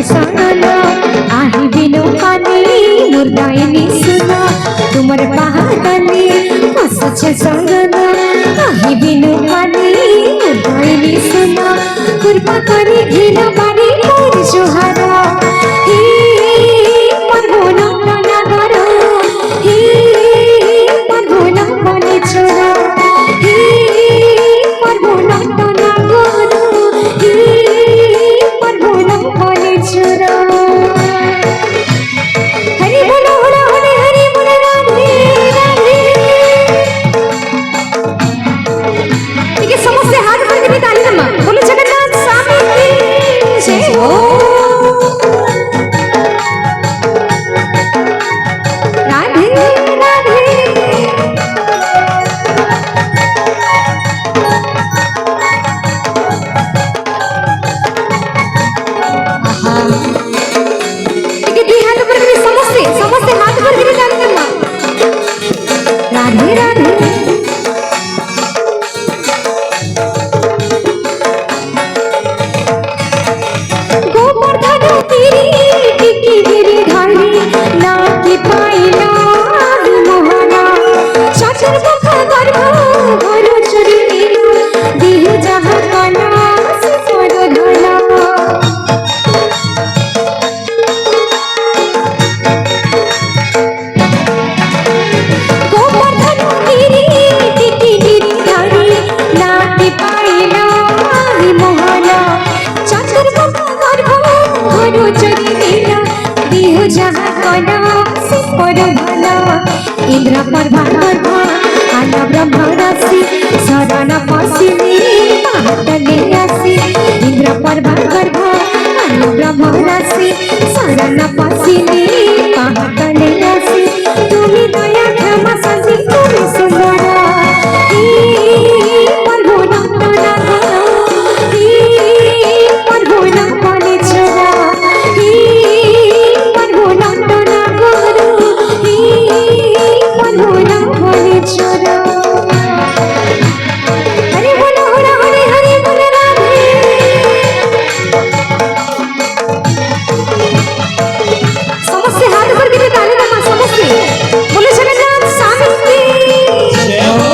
सगना आही बिनु पानी मुर्दाइनी सुना तुमर पहाड़नी हसछे सगना आही बिनु पानी मुर्दाइनी सुना कृपा करी घिन बारी मोर जुहारा हे प्रभु नगर हे प्रभु नबने छोरा हे प्रभु नगर हे प्रभु नबने छोरा हरि बोलो हरि बोलो राधे राधे। ठीक है समस्त हाथ जोड़ के ताली मां बोलो जगन्नाथ स्वामी की जय हो। राधे राधे समस्त हाथ पर गिरे जाने करना राधे राधे। गोवर्धन तेरी टिकी गिरी ढाली ना की पाइला मोहना चतुर्मुख गर्भ घर चुरी दिह जहाँ कला सुपर धला इंद्र पर्वत आना ब्रह्म राशि शरण पशिनी पातले आसी इंद्र पर्वत आना ब्रह्म राशि शरण पशिनी पातले आसी तुम्हें दया क्षमा संधि तुम्हें सुंदर प्रभु नगर प्रभु नबने छोरा प्रभु नगर प्रभु नबने छोरा हरि बोलो हरि बोलो राधे। समस्त हाथ पर गिरे ताली मां समस्त बोलो जगन्नाथ स्वामी की जय हो।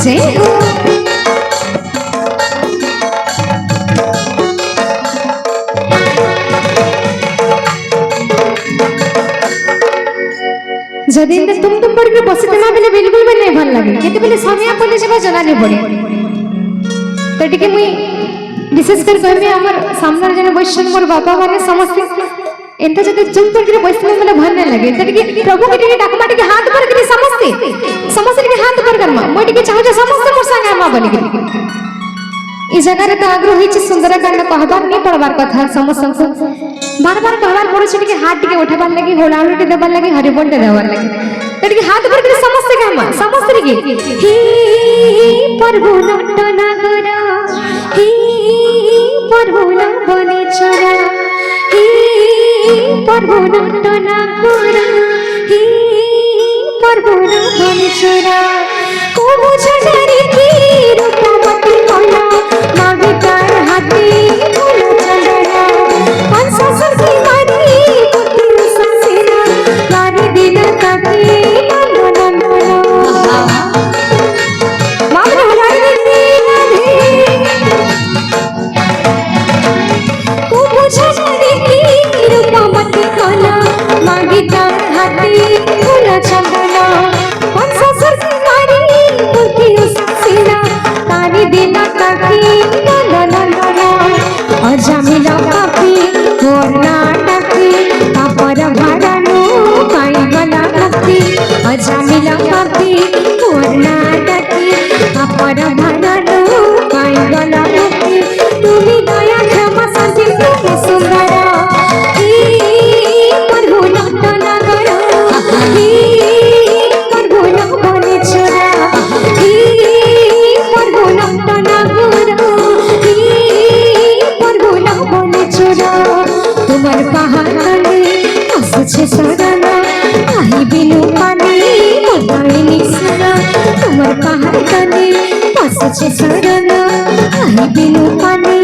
जय हो जदि तुम पड़ के बसिते ना बेले बिल्कुल भी नहीं भल लगे केते बेले समय पले जेबा जना नहीं पड़े तो टिके मुई विशेष कर कहमे हमर सामने जने बैठन मोर बाबा माने समस्त एंता जदि चुप पड़ के बैठले मला भल नहीं लगे तो टिके प्रभु के टिके डाकमा टिके हाथ पर के समस्त टिके हाथ पर करमा मोय टिके चाहू जे समस्त मोर संग आमा बनि के ई जगह रे त आग्रह होई छ सुंदर कांड कहबार नहीं पड़बार कथा समस्त बार बार कहबार पड़े छ टिके हाथ टिके उठाबार लगी होलाउटी देबार लगी हरिबोल देबार लगी तो टिके हाथ पर के समस्त गामा समस्त टिके हे प्रभु नगर हे प्रभु नबने छोरा हे प्रभु नगर हे प्रभु नबने छोरा को बुझारी की रूपमती कोला मागितार हाथी बोलो चलना कंस सरसी मारी कुटी ससीना गारी दिन काकी नंदन मामला हलारी राधे को बुझारी की रूपमती कोला मागितार हाथी बोलो चलना कंस सरसी मारी कुटी ससीना गारी दिन काकी नंदन अजामिला काकी कर्नाटकी अपर भाड़ानु पाइगला मुक्ति अजामिला काकी कर्नाटकी अपर भाड़ानु पाइगला मुक्ति तुम्हें दया क्षमा संधि तुम्हें सुंदर प्रभु नगर प्रभु नबने छोरा प्रभु नगर आसुचे शरण आई बिनु पानी